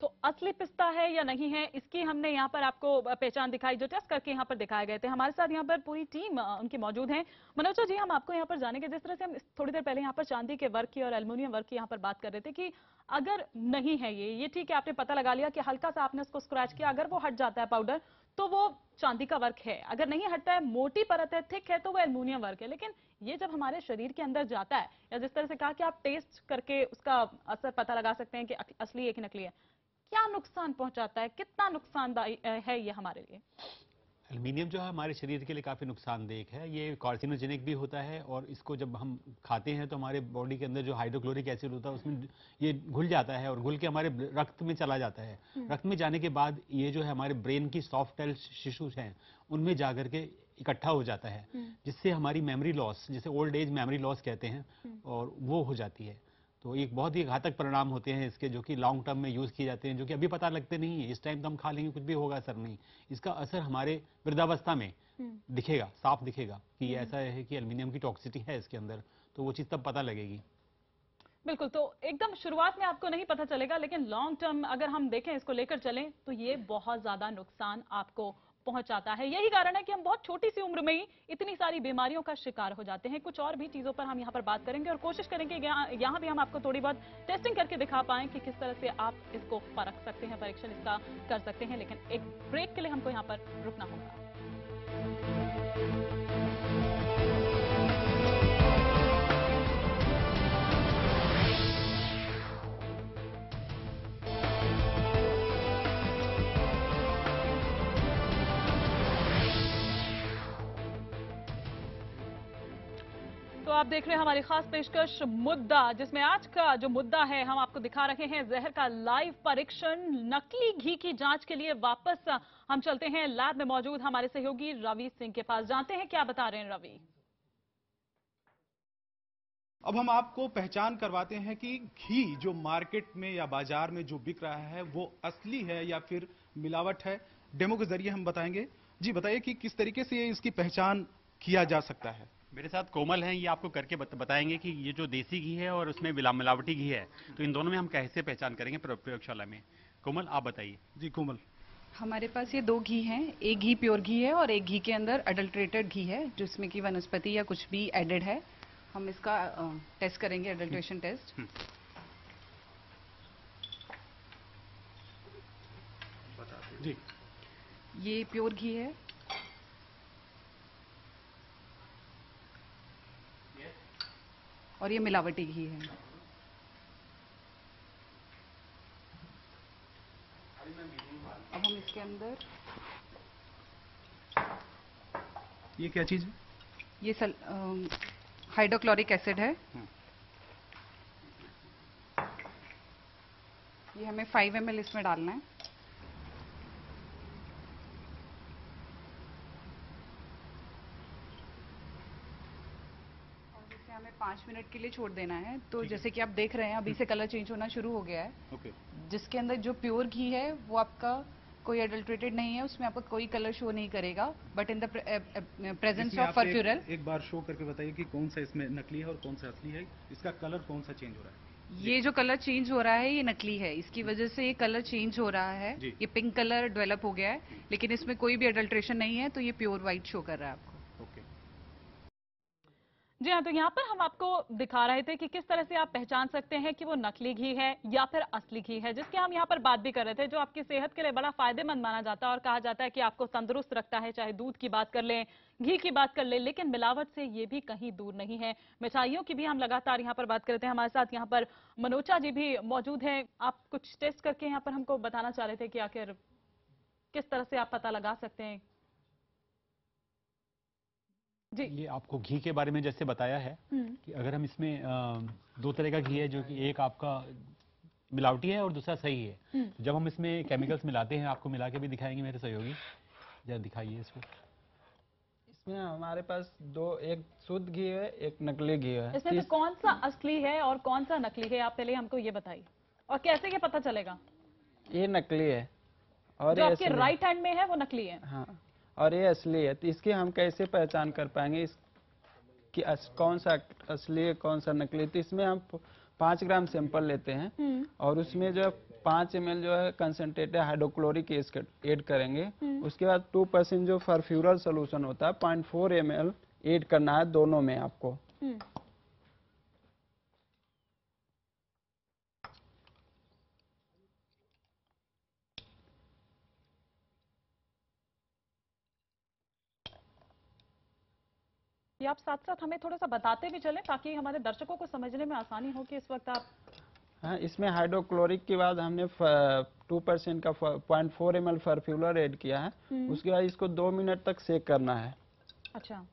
तो असली पिस्ता है या नहीं है, इसकी हमने यहाँ पर आपको पहचान दिखाई, जो टेस्ट करके यहाँ पर दिखाए गए थे। हमारे साथ यहाँ पर पूरी टीम उनकी मौजूद है। मनोजा जी, हम आपको यहाँ पर जानेंगे, जिस तरह से हम थोड़ी देर पहले यहाँ पर चांदी के वर्क की और एल्युमिनियम वर्क की यहाँ पर बात कर रहे थे कि अगर नहीं है ये ठीक है, आपने पता लगा लिया कि हल्का सा आपने उसको स्क्रैच किया, अगर वो हट जाता है पाउडर तो वो चांदी का वर्क है, अगर नहीं हटता है, मोटी परत है, थिक है, तो वो एल्युमिनियम वर्क है। लेकिन ये जब हमारे शरीर के अंदर जाता है, या जिस तरह से कहा कि आप टेस्ट करके उसका असर पता लगा सकते हैं कि असली है कि नकली है, क्या नुकसान पहुंचाता है, कितना नुकसानदायी है ये हमारे लिए? एल्युमिनियम जो है हमारे शरीर के लिए काफ़ी नुकसानदेह है। ये कार्सिनोजेनिक भी होता है और इसको जब हम खाते हैं तो हमारे बॉडी के अंदर जो हाइड्रोक्लोरिक एसिड होता है उसमें ये घुल जाता है और घुल के हमारे रक्त में चला जाता है। रक्त में जाने के बाद ये जो है हमारे ब्रेन की सॉफ्ट टेल टिश्यूज हैं उनमें जा करके इकट्ठा हो जाता है, जिससे हमारी मेमोरी लॉस, जिसे ओल्ड एज मेमोरी लॉस कहते हैं, और वो हो जाती है। तो एक बहुत ही घातक परिणाम होते हैं इसके, जो कि लॉन्ग टर्म में यूज़ किए जाते हैं, जो कि अभी पता लगते नहीं है। इस टाइम तो हम खा लेंगे, कुछ भी होगा, असर नहीं। इसका असर हमारे वृद्धावस्था में दिखेगा, साफ दिखेगा कि ये ऐसा है कि एल्युमिनियम की टॉक्सिसिटी है इसके अंदर, तो वो चीज़ तब पता लगेगी। बिल्कुल, तो एकदम शुरुआत में आपको नहीं पता चलेगा, लेकिन लॉन्ग टर्म अगर हम देखें, इसको लेकर चलें, तो ये बहुत ज्यादा नुकसान आपको पहुंचाता है। यही कारण है कि हम बहुत छोटी सी उम्र में ही इतनी सारी बीमारियों का शिकार हो जाते हैं। कुछ और भी चीजों पर हम यहाँ पर बात करेंगे और कोशिश करेंगे यहाँ भी हम आपको थोड़ी बहुत टेस्टिंग करके दिखा पाएं कि किस तरह से आप इसको परख सकते हैं, परीक्षण इसका कर सकते हैं। लेकिन एक ब्रेक के लिए हमको यहाँ पर रुकना होगा। तो आप देख रहे हैं हमारी खास पेशकश मुद्दा, जिसमें आज का जो मुद्दा है हम आपको दिखा रहे हैं जहर का लाइव परीक्षण। नकली घी की जांच के लिए वापस हम चलते हैं लैब में मौजूद हमारे सहयोगी रवि सिंह के पास, जानते हैं क्या बता रहे हैं रवि। अब हम आपको पहचान करवाते हैं कि घी जो मार्केट में या बाजार में जो बिक रहा है वो असली है या फिर मिलावट है। डेमो के जरिए हम बताएंगे। जी बताइए कि किस तरीके से इसकी पहचान किया जा सकता है। मेरे साथ कोमल हैं, ये आपको करके बताएंगे कि ये जो देसी घी है और उसमें मिलावटी घी है, तो इन दोनों में हम कैसे पहचान करेंगे प्रयोगशाला में। कोमल आप बताइए। जी कोमल। हमारे पास ये 2 घी हैं, एक घी प्योर घी है और एक घी के अंदर अडल्ट्रेटेड घी है, जिसमें कि वनस्पति या कुछ भी एडेड है। हम इसका टेस्ट करेंगे, अडल्ट्रेशन टेस्ट। जी ये प्योर घी है और ये मिलावटी घी है। अब हम इसके अंदर ये क्या चीज है? ये हाइड्रोक्लोरिक एसिड है। ये हमें 5 ml इसमें डालना है। और इसे हमें 5 मिनट के लिए छोड़ देना है। तो जैसे कि आप देख रहे हैं अभी से कलर चेंज होना शुरू हो गया है। जिसके अंदर जो प्योर घी है वो आपका कोई एडल्ट्रेटेड नहीं है, उसमें आपको कोई कलर शो नहीं करेगा, but in the presence of furfural. एक बार शो करके बताइए कि कौन सा इसमें नकली है और कौन सा असली है। इसका कलर कौन सा चेंज हो रहा है? ये जो कलर चेंज हो रहा है ये नकली है, इसकी वजह से ये कलर चेंज हो रहा है। ये पिंक कलर डेवलप हो गया है, लेकिन इसमें कोई भी अडल्ट्रेशन नहीं है, तो ये प्योर व्हाइट शो कर रहा है आपको। जी हाँ, तो यहाँ पर हम आपको दिखा रहे थे कि किस तरह से आप पहचान सकते हैं कि वो नकली घी है या फिर असली घी है, जिसकी हम यहाँ पर बात भी कर रहे थे, जो आपकी सेहत के लिए बड़ा फायदेमंद माना जाता है और कहा जाता है कि आपको तंदुरुस्त रखता है। चाहे दूध की बात कर लें, घी की बात कर लें, लेकिन मिलावट से ये भी कहीं दूर नहीं है। मिठाइयों की भी हम लगातार यहाँ पर बात करते हैं। हमारे साथ यहाँ पर मनोचा जी भी मौजूद है। आप कुछ टेस्ट करके यहाँ पर हमको बताना चाह रहे थे कि आखिर किस तरह से आप पता लगा सकते हैं। जी। ये आपको घी के बारे में जैसे बताया है कि अगर हम इसमें 2 तरह का घी है, जो कि एक आपका मिलावटी है और दूसरा सही है। जब हम इसमें केमिकल्स मिलाते हैं, आपको मिला के भी दिखाएंगे मेरे सहयोगी, जरा दिखाइए इसको। इसमें हमारे पास एक शुद्ध घी है, एक नकली घी है। इसमें तो कौन सा असली है और कौन सा नकली है, आप पहले हमको ये बताइए। और कैसे ये पता चलेगा? ये नकली है और जो आपके राइट हैंड में है वो नकली है। हाँ, और ये असली है। तो इसकी हम कैसे पहचान कर पाएंगे कि कौन सा असली है कौन सा नकली? तो इसमें हम 5 ग्राम सैंपल लेते हैं और उसमें जो 5 ml जो है कंसंट्रेटेड हाइड्रोक्लोरिक एसिड ऐड करेंगे। उसके बाद 2% जो फर्फ्यूरल सोल्यूशन होता है 0.4 ml ऐड करना है दोनों में आपको। ये आप साथ साथ हमें थोड़ा सा बताते भी चलें ताकि हमारे दर्शकों को समझने में आसानी हो कि इस वक्त आप। हाँ, इसमें हाइड्रोक्लोरिक के बाद हमने 2% का 0.4 ml फर्फ्यूरल ऐड किया है। उसके बाद इसको 2 मिनट तक सेक करना है। अच्छा।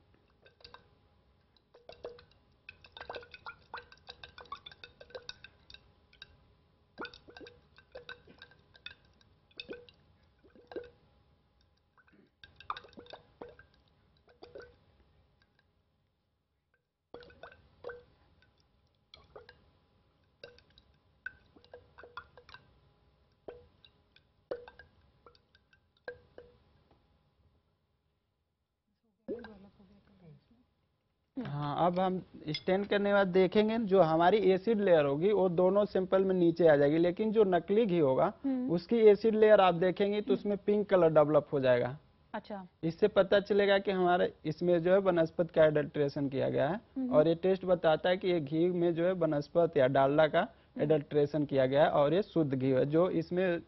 हाँ, अब हम स्टैंड करने के बाद देखेंगे जो हमारी एसिड लेयर होगी वो दोनों सैंपल में नीचे आ जाएगी, लेकिन जो नकली घी होगा उसकी एसिड लेयर आप देखेंगे तो उसमें पिंक कलर डेवलप हो जाएगा। अच्छा, इससे पता चलेगा कि हमारे इसमें जो है वनस्पति का एडल्ट्रेशन किया गया है, और ये टेस्ट बताता है कि ये घी में जो है वनस्पति या डालडा का एडल्ट्रेशन किया गया है और ये शुद्ध घी है, जो इसमें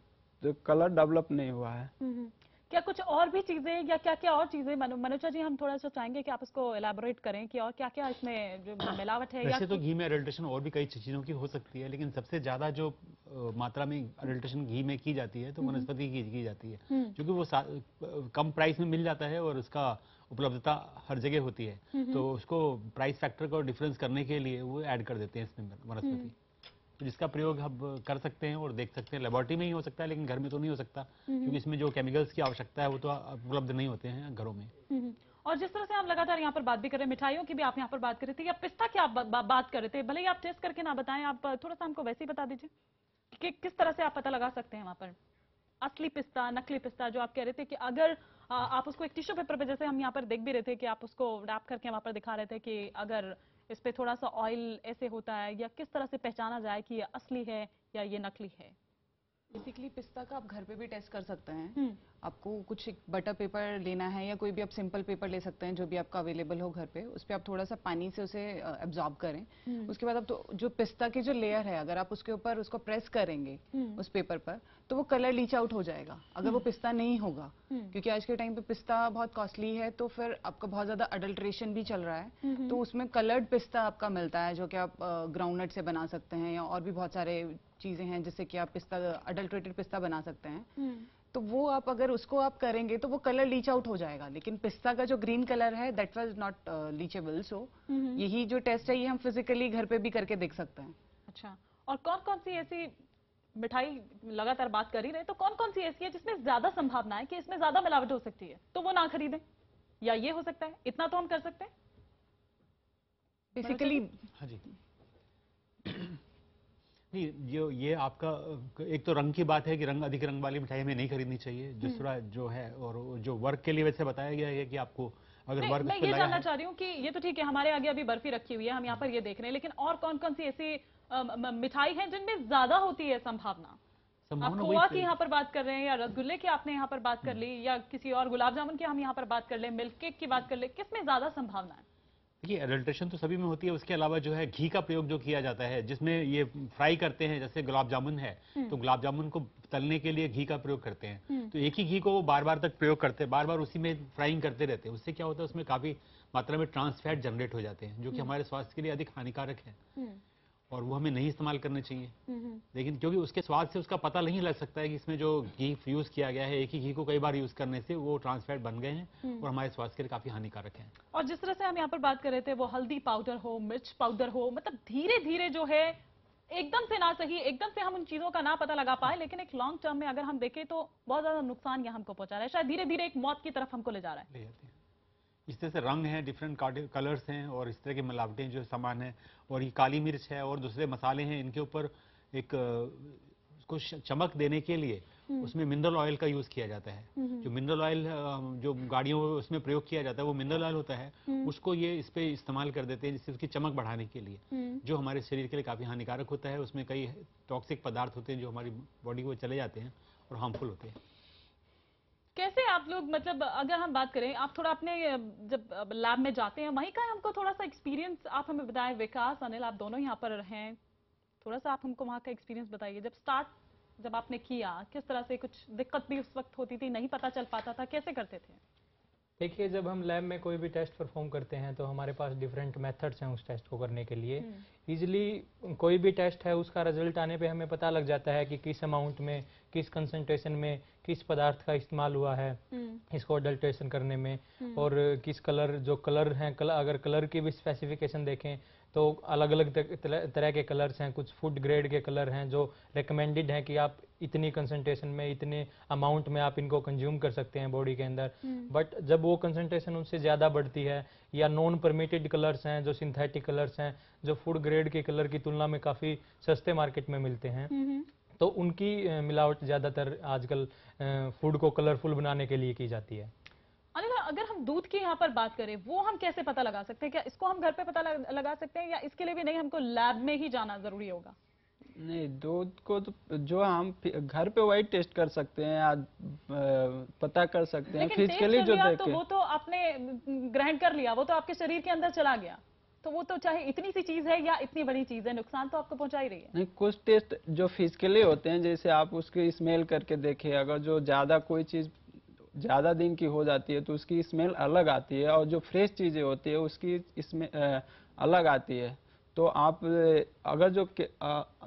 जो कलर डेवलप नहीं हुआ है। क्या कुछ और भी चीजें या क्या क्या और चीजें मनोजा जी हम थोड़ा सा चाहेंगे कि आप इसको एलैबोरेट करें कि और क्या क्या इसमें जो मिलावट है। वैसे तो घी में एडल्ट्रेशन और भी कई चीज़ों की हो सकती है, लेकिन सबसे ज़्यादा जो मात्रा में एडल्ट्रेशन घी में की जाती है तो वनस्पति घी की जाती है, क्योंकि वो कम प्राइस में मिल जाता है और उसका उपलब्धता हर जगह होती है, तो उसको प्राइस फैक्टर को डिफरेंस करने के लिए वो ऐड कर देते हैं इसमें वनस्पति, जिसका प्रयोग हम कर सकते हैं और देख सकते हैं। लेबोरेटरी में ही हो सकता है, लेकिन घर में तो नहीं हो सकता, क्योंकि इसमें जो केमिकल्स की आवश्यकता है वो तो उपलब्ध नहीं होते हैं घरों में। और जिस तरह से हम लगातार यहाँ पर बात भी कर रहे हैं, मिठाइयों की भी आप यहाँ पर बात कर रहे थे, या पिस्ता की आप बात कर रहे थे, भले ही आप टेस्ट करके ना बताएं, आप थोड़ा सा हमको वैसे ही बता दीजिए कि किस तरह से आप पता लगा सकते हैं वहाँ पर असली पिस्ता, नकली पिस्ता, जो आप कह रहे थे कि अगर आप उसको एक टिश्यू पेपर पे, जैसे हम यहाँ पर देख भी रहे थे कि आप उसको रैप करके वहाँ पर दिखा रहे थे कि अगर इस पे थोड़ा सा ऑयल ऐसे होता है, या किस तरह से पहचाना जाए कि ये असली है या ये नकली है। बेसिकली पिस्ता का आप घर पे भी टेस्ट कर सकते हैं। आपको कुछ एक बटर पेपर लेना है या कोई भी आप सिंपल पेपर ले सकते हैं जो भी आपका अवेलेबल हो घर पे, उस पर आप थोड़ा सा पानी से उसे एब्जॉर्ब करें। उसके बाद आप तो जो पिस्ता की जो लेयर है, अगर आप उसके ऊपर उसको प्रेस करेंगे उस पेपर पर, तो वो कलर लीच आउट हो जाएगा अगर वो पिस्ता नहीं होगा, क्योंकि आज के टाइम पे पिस्ता बहुत कॉस्टली है, तो फिर आपका बहुत ज्यादा अडल्ट्रेशन भी चल रहा है, तो उसमें कलर्ड पिस्ता आपका मिलता है जो कि आप ग्राउंडनट से बना सकते हैं, या और भी बहुत सारे चीजें हैं जिससे कि आप पिस्ता अडल्ट्रेटेड पिस्ता बना सकते हैं। तो वो आप अगर उसको आप करेंगे तो वो कलर लीच आउट हो जाएगा, लेकिन पिस्ता का जो ग्रीन कलर है दैट वाज नॉट लीचेबल। सो यही जो टेस्ट है ये हम फिजिकली घर पे भी करके देख सकते हैं। अच्छा, और कौन कौन सी ऐसी मिठाई, लगातार बात कर ही रहे, तो कौन कौन सी ऐसी है जिसमें ज्यादा संभावना है कि इसमें ज्यादा मिलावट हो सकती है, तो वो ना खरीदें, या ये हो सकता है, इतना तो हम कर सकते हैं बेसिकली? हाँ जी, नहीं, जो ये आपका एक तो रंग की बात है कि अधिक रंग वाली मिठाई हमें नहीं खरीदनी चाहिए। दूसरा जो है, और जो वर्क के लिए वैसे बताया गया है कि आपको अगर वर्क मैं ये जानना चाह रही हूँ कि ये तो ठीक है, हमारे आगे अभी बर्फी रखी हुई है, हम यहाँ पर ये देख रहे हैं, लेकिन और कौन कौन सी ऐसी मिठाई है जिनमें ज्यादा होती है संभावना? आप खोआ की यहाँ पर बात कर रहे हैं, या रसगुल्ले की आपने यहाँ पर बात कर ली, या किसी और गुलाब जामुन की हम यहाँ पर बात कर ले, मिल्क केक की बात कर ले, किसमें ज्यादा संभावना है? देखिए, एडल्ट्रेशन तो सभी में होती है, उसके अलावा जो है घी का प्रयोग जो किया जाता है, जिसमें ये फ्राई करते हैं, जैसे गुलाब जामुन है तो गुलाब जामुन को तलने के लिए घी का प्रयोग करते हैं, तो एक ही घी को वो बार बार तक प्रयोग करते हैं, बार बार उसी में फ्राइंग करते रहते हैं। उससे क्या होता है, उसमें काफी मात्रा में ट्रांस फैट जनरेट हो जाते हैं, जो कि हमारे स्वास्थ्य के लिए अधिक हानिकारक है और वो हमें नहीं इस्तेमाल करने चाहिए। लेकिन क्योंकि उसके स्वाद से उसका पता नहीं लग सकता है कि इसमें जो घी यूज किया गया है, एक ही घी को कई बार यूज करने से वो ट्रांस फैट बन गए हैं और हमारे स्वास्थ्य के लिए काफी हानिकारक हैं। और जिस तरह से हम यहाँ पर बात कर रहे थे, वो हल्दी पाउडर हो, मिर्च पाउडर हो, मतलब धीरे धीरे जो है, एकदम से ना सही, एकदम से हम उन चीजों का ना पता लगा पाए, लेकिन एक लॉन्ग टर्म में अगर हम देखें तो बहुत ज्यादा नुकसान यहाँ हमको पहुंचा रहा है, शायद धीरे धीरे एक मौत की तरफ हमको ले जा रहा है। इस तरह से रंग हैं, डिफरेंट कलर्स हैं, और इस तरह के मिलावटें जो सामान है, और ये काली मिर्च है और दूसरे मसाले हैं, इनके ऊपर एक उसको चमक देने के लिए उसमें मिनरल ऑयल का यूज किया जाता है। जो मिनरल ऑयल जो गाड़ियों में उसमें प्रयोग किया जाता है वो मिनरल ऑयल होता है, उसको ये इस पे इस्तेमाल कर देते हैं जिससे उसकी चमक बढ़ाने के लिए, जो हमारे शरीर के लिए काफी हानिकारक होता है। उसमें कई टॉक्सिक पदार्थ होते हैं जो हमारी बॉडी को चले जाते हैं और हार्मफुल होते हैं। कैसे आप लोग, मतलब अगर हम बात करें, आप थोड़ा अपने जब लैब में जाते हैं वहीं का हमको थोड़ा सा एक्सपीरियंस आप हमें बताएं। विकास, अनिल, आप दोनों यहाँ पर हैं, थोड़ा सा आप हमको वहाँ का एक्सपीरियंस बताइए। जब आपने किया, किस तरह से, कुछ दिक्कत भी उस वक्त होती थी, नहीं पता चल पाता था, कैसे करते थे? देखिए, जब हम लैब में कोई भी टेस्ट परफॉर्म करते हैं तो हमारे पास डिफरेंट मेथड्स हैं उस टेस्ट को करने के लिए। इजीली कोई भी टेस्ट है उसका रिजल्ट आने पे हमें पता लग जाता है कि किस अमाउंट में, किस कंसंट्रेशन में, किस पदार्थ का इस्तेमाल हुआ है इसको अडल्ट्रेशन करने में, और किस कलर, जो कलर हैं, अगर कलर की भी स्पेसिफिकेशन देखें तो अलग अलग तरह के कलर्स हैं। कुछ फूड ग्रेड के कलर हैं जो रिकमेंडेड हैं कि आप इतनी कंसंट्रेशन में, इतने अमाउंट में आप इनको कंज्यूम कर सकते हैं बॉडी के अंदर। बट जब वो कंसंट्रेशन उनसे ज़्यादा बढ़ती है, या नॉन परमिटेड कलर्स हैं, जो सिंथेटिक कलर्स हैं, जो फूड ग्रेड के कलर की तुलना में काफ़ी सस्ते मार्केट में मिलते हैं, तो उनकी मिलावट ज़्यादातर आजकल फूड को कलरफुल बनाने के लिए की जाती है। अनिल, अगर हम दूध की यहाँ पर बात करें, वो हम कैसे पता लगा सकते हैं? क्या इसको हम घर पे पता लगा सकते हैं, या इसके लिए भी नहीं, हमको लैब में ही जाना जरूरी होगा? नहीं, दूध को तो जो हम घर पे वही टेस्ट कर सकते हैं या पता कर सकते हैं फिजिकली जो देख तो वो तो आपने ग्रहण कर लिया, वो तो आपके शरीर के अंदर चला गया, तो वो तो चाहे इतनी सी चीज है या इतनी बड़ी चीज है, नुकसान तो आपको पहुंचा ही रही है। नहीं, कुछ टेस्ट जो फिजिकली होते हैं, जैसे आप उसकी स्मेल करके देखें, अगर जो ज्यादा कोई चीज ज्यादा दिन की हो जाती है तो उसकी स्मेल अलग आती है, और जो फ्रेश चीजें होती है उसकी इसमें अलग आती है। तो आप अगर जो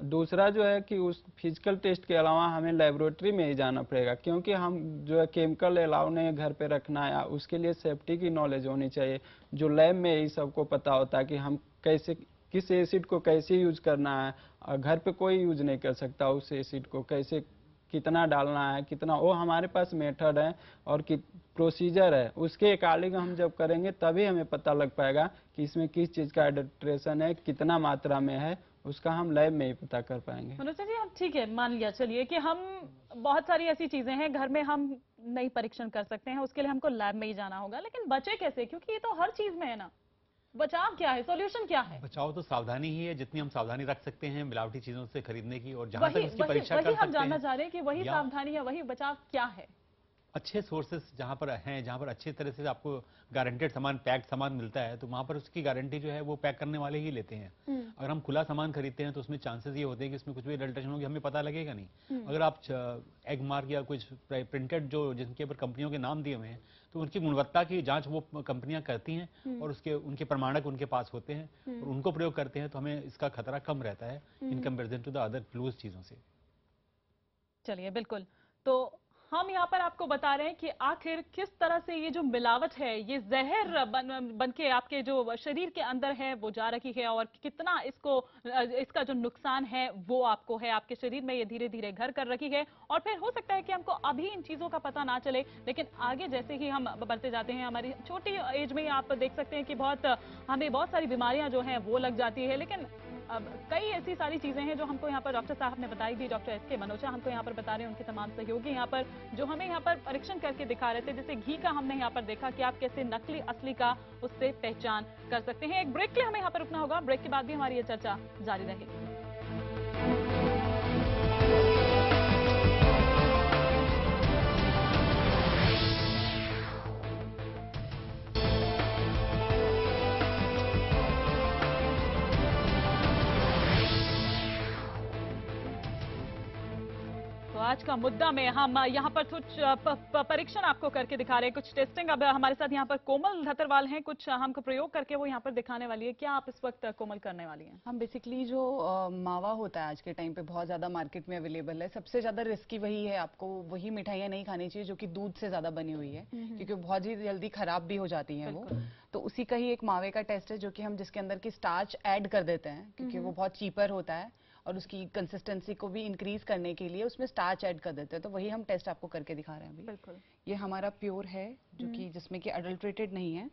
दूसरा जो है कि उस फिजिकल टेस्ट के अलावा हमें लेबोरेटरी में ही जाना पड़ेगा, क्योंकि हम जो है केमिकल अलाउ नहीं घर पे रखना है, उसके लिए सेफ्टी की नॉलेज होनी चाहिए, जो लैब में ही सबको पता होता है कि हम कैसे किस एसिड को कैसे यूज करना है। घर पे कोई यूज नहीं कर सकता उस एसिड को, कैसे कितना डालना है कितना, वो हमारे पास मेथड है और प्रोसीजर है, उसके अकॉर्डिंग हम जब करेंगे तभी हमें पता लग पाएगा कि इसमें किस चीज़ का एडल्ट्रेशन है, कितना मात्रा में है, उसका हम लैब में ही पता कर पाएंगे। मनोज जी, हम ठीक है मान लिया चलिए कि हम बहुत सारी ऐसी चीजें हैं घर में हम नहीं परीक्षण कर सकते हैं, उसके लिए हमको लैब में ही जाना होगा, लेकिन बचे कैसे? क्योंकि ये तो हर चीज में है ना। बचाव क्या है, सॉल्यूशन क्या है? बचाव तो सावधानी ही है, जितनी हम सावधानी रख सकते हैं मिलावटी चीजों से खरीदने की, और जहां तक इसकी परीक्षा कर सकते हैं, हम जानना चाह रहे हैं कि वही सावधानी या वही बचाव क्या है? अच्छे सोर्सेस जहां पर हैं, जहां पर अच्छे तरह से आपको गारंटेड सामान, पैक्ड सामान मिलता है, तो वहां पर उसकी गारंटी जो है वो पैक करने वाले ही लेते हैं। अगर हम खुला सामान खरीदते हैं तो उसमें चांसेस ये होते हैं कि इसमें कुछ भी एडल्ट्रेशन होगी, हमें पता लगेगा नहीं। अगर आप एग मार्क या कुछ प्रिंटेड जो जिनके ऊपर कंपनियों के नाम दिए हुए हैं, तो उनकी गुणवत्ता की जांच वो कंपनियां करती हैं और उनके प्रमाणक उनके पास होते हैं और उनको प्रयोग करते हैं, तो हमें इसका खतरा कम रहता है in comparison to the other fuels चीजों से। चलिए, बिल्कुल। तो हम यहाँ पर आपको बता रहे हैं कि आखिर किस तरह से ये जो मिलावट है, ये जहर बन के आपके जो शरीर के अंदर है वो जा रही है, और कितना इसका जो नुकसान है वो आपको है, आपके शरीर में ये धीरे धीरे घर कर रही है। और फिर हो सकता है कि हमको अभी इन चीजों का पता ना चले, लेकिन आगे जैसे ही हम बढ़ते जाते हैं, हमारी छोटी एज में आप देख सकते हैं कि हमें बहुत सारी बीमारियां जो हैं वो लग जाती है। लेकिन अब कई ऐसी सारी चीजें हैं जो हमको यहाँ पर डॉक्टर साहब ने बताई थी, डॉक्टर एस के मनोचा हमको यहाँ पर बता रहे हैं, उनके तमाम सहयोगी यहाँ पर जो हमें यहाँ पर परीक्षण करके दिखा रहे थे। जैसे घी का हमने यहाँ पर देखा कि आप कैसे नकली असली का उससे पहचान कर सकते हैं। एक ब्रेक के लिए हमें यहाँ पर रुकना होगा, ब्रेक के बाद भी हमारी ये चर्चा जारी रहेगी। आज का मुद्दा में हम यहाँ पर कुछ परीक्षण आपको करके दिखा रहे हैं, कुछ टेस्टिंग। अब हमारे साथ यहाँ पर कोमल धतरवाल हैं, कुछ हमको प्रयोग करके वो यहाँ पर दिखाने वाली है। क्या आप इस वक्त कोमल करने वाली हैं? हम बेसिकली जो मावा होता है आज के टाइम पे बहुत ज्यादा मार्केट में अवेलेबल है, सबसे ज्यादा रिस्की वही है। आपको वही मिठाइयाँ नहीं खानी चाहिए जो कि दूध से ज्यादा बनी हुई है, क्योंकि बहुत ही जल्दी खराब भी हो जाती है वो। तो उसी का ही एक मावे का टेस्ट है जो कि हम जिसके अंदर की स्टार्च ऐड कर देते हैं, क्योंकि वो बहुत चीपर होता है और उसकी कंसिस्टेंसी को भी इंक्रीज करने के लिए उसमें स्टार्च ऐड कर देते हैं। तो वही हम टेस्ट आपको करके दिखा रहे हैं अभी। बिल्कुल, ये हमारा प्योर है जो कि जिसमें कि अडल्ट्रेटेड नहीं है।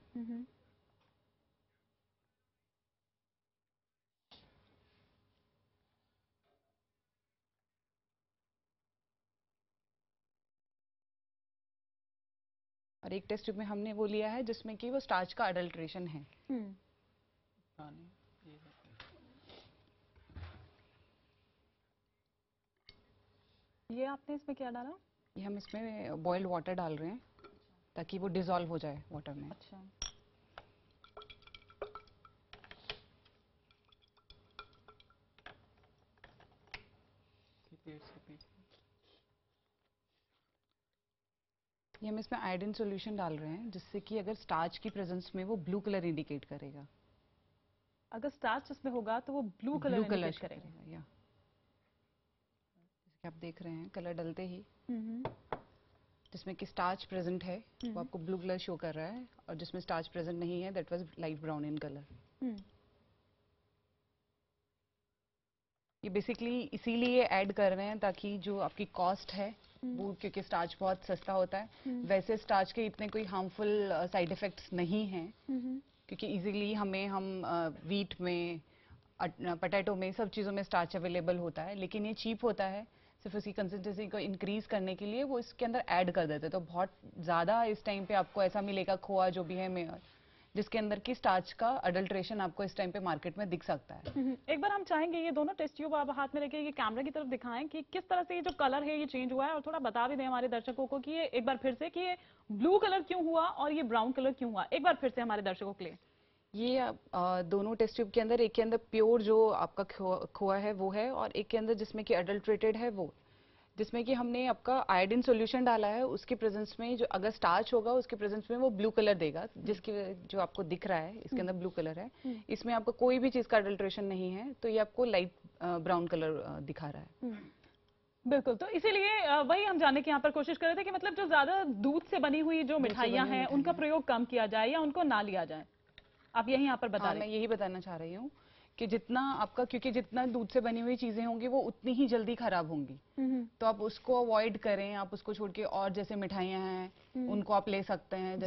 और एक टेस्ट में हमने वो लिया है जिसमें कि वो स्टार्च का अडल्ट्रेशन है। ये आपने इसमें क्या डाला? ये हम इसमें बॉइल्ड वाटर डाल रहे हैं ताकि वो डिसॉल्व हो जाए वाटर में। अच्छा, ये हम इसमें आयोडीन सॉल्यूशन डाल रहे हैं जिससे कि अगर स्टार्च की प्रेजेंस में वो ब्लू कलर इंडिकेट करेगा। अगर स्टार्च इसमें होगा तो वो ब्लू कलर इंडिकेट करेगा। या जैसे कि आप देख रहे हैं कलर डलते ही जिसमें कि स्टार्च प्रेजेंट है वो आपको ब्लू कलर शो कर रहा है, और जिसमें स्टार्च प्रेजेंट नहीं है that was light brown in colour. ये बेसिकली इसीलिए ऐड कर रहे हैं ताकि जो आपकी कॉस्ट है वो, क्योंकि स्टार्च बहुत सस्ता होता है, वैसे स्टार्च के इतने कोई हार्मफुल साइड इफेक्ट्स नहीं हैं, क्योंकि इजीली हम वीट में, पोटैटो में, सब चीज़ों में स्टार्च अवेलेबल होता है। लेकिन ये चीप होता है, सिर्फ उसकी कंसिस्टेंसी को इंक्रीज करने के लिए वो इसके अंदर ऐड कर देते हैं। तो बहुत ज़्यादा इस टाइम पे आपको ऐसा मिलेगा खोआ जो भी है जिसके अंदर की स्टार्च का अडल्ट्रेशन आपको इस टाइम पे मार्केट में दिख सकता है। एक बार हम चाहेंगे ये दोनों टेस्ट ट्यूब आप हाथ में लेके ये कैमरा की तरफ दिखाएं कि किस तरह से ये जो कलर है ये चेंज हुआ है, और थोड़ा बता भी दें हमारे दर्शकों को कि ये एक बार फिर से कि ये ब्लू कलर क्यों हुआ और ये ब्राउन कलर क्यों हुआ, एक बार फिर से हमारे दर्शकों के लिए। ये दोनों टेस्ट ट्यूब के अंदर एक के अंदर प्योर जो आपका खोआ है वो है, और एक के अंदर जिसमें कि अडल्ट्रेटेड है वो, जिसमें कि हमने आपका आयोडीन सॉल्यूशन डाला है। उसके प्रेजेंस में जो अगर स्टार्च होगा उसके प्रेजेंस में वो ब्लू कलर देगा, जिसकी जो आपको दिख रहा है इसके अंदर ब्लू कलर है। इसमें आपको कोई भी चीज का अडल्ट्रेशन नहीं है, तो ये आपको लाइट ब्राउन कलर दिखा रहा है। बिल्कुल, तो इसीलिए वही हम जानने की यहाँ पर कोशिश कर रहे थे कि मतलब जो ज्यादा दूध से बनी हुई जो मिठाइयाँ हैं उनका प्रयोग कम किया जाए या उनको ना लिया जाए। आप यही यहाँ पर बता रहे हैं। मैं यही बताना चाह रही हूँ कि जितना आपका, क्योंकि जितना दूध से बनी हुई चीजें होंगी वो उतनी ही जल्दी खराब होंगी, तो आप उसको अवॉइड करें। आप उसको छोड़ के और जैसे मिठाइयाँ हैं उनको आप ले सकते हैं,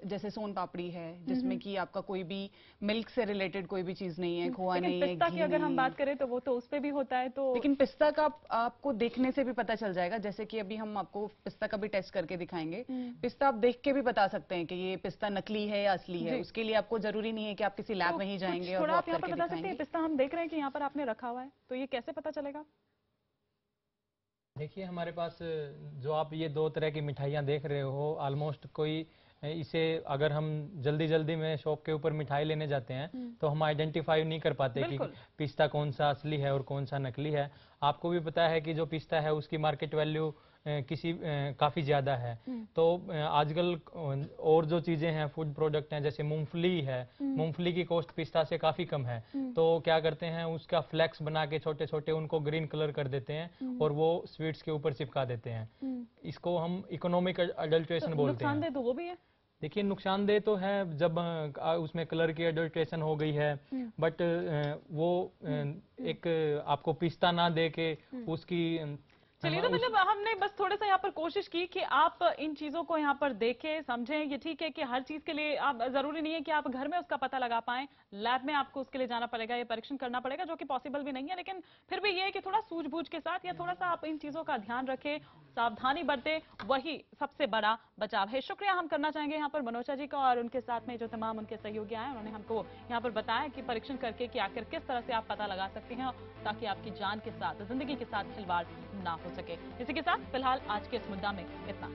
जैसे सोन पापड़ी है जिसमें कि आपका कोई भी मिल्क से रिलेटेड कोई भी चीज नहीं है, खोआ नहीं है, पिस्ता की अगर हम बात करें तो वो तो उस पे भी होता है। तो लेकिन पिस्ता का आपको देखने से भी पता चल जाएगा, जैसे कि अभी हम आपको पिस्ता का भी टेस्ट करके दिखाएंगे। पिस्ता आप देख के भी बता सकते हैं कि ये पिस्ता नकली है या असली है। उसके लिए आपको जरूरी नहीं है कि आप किसी लैब में ही जाएंगे और आप करके दिखाएंगे। पिस्ता हम देख रहे हैं कि यहाँ पर आपने रखा हुआ है, तो ये कैसे पता चलेगा? देखिए हमारे पास जो आप ये दो तरह की मिठाइयाँ देख रहे हो, ऑलमोस्ट कोई इसे अगर हम जल्दी जल्दी में शॉप के ऊपर मिठाई लेने जाते हैं तो हम आइडेंटिफाई नहीं कर पाते कि पिस्ता कौन सा असली है और कौन सा नकली है। आपको भी पता है कि जो पिस्ता है उसकी मार्केट वैल्यू काफ़ी ज़्यादा है। तो आजकल और जो चीज़ें हैं, फूड प्रोडक्ट हैं, जैसे मूंगफली है, मूंगफली की कॉस्ट पिस्ता से काफ़ी कम है। तो क्या करते हैं, उसका फ्लेक्स बना के छोटे छोटे उनको ग्रीन कलर कर देते हैं और वो स्वीट्स के ऊपर चिपका देते हैं। इसको हम इकोनॉमिक अडल्ट्रेशन बोलते हैं। नुकसानदेह तो वो भी है। देखिए नुकसानदेह तो है जब उसमें कलर की अडल्ट्रेशन हो गई है, बट वो एक आपको पिस्ता ना दे के उसकी चलिए, तो मतलब हमने बस थोड़ा सा यहाँ पर कोशिश की कि आप इन चीजों को यहाँ पर देखें, समझें। ये ठीक है कि हर चीज के लिए आप जरूरी नहीं है कि आप घर में उसका पता लगा पाएं, लैब में आपको उसके लिए जाना पड़ेगा, ये परीक्षण करना पड़ेगा, जो कि पॉसिबल भी नहीं है। लेकिन फिर भी ये है कि थोड़ा सूझबूझ के साथ या थोड़ा सा आप इन चीजों का ध्यान रखें, सावधानी बरतें, वही सबसे बड़ा बचाव है। शुक्रिया हम करना चाहेंगे यहाँ पर मनोजा जी का और उनके साथ में जो तमाम उनके सहयोगी आए, उन्होंने हमको यहाँ पर बताया कि परीक्षण करके कि आखिर किस तरह से आप पता लगा सकते हैं ताकि आपकी जान के साथ, जिंदगी के साथ खिलवाड़ ना हो सके। इसी के साथ फिलहाल आज के इस मुद्दा में इतना।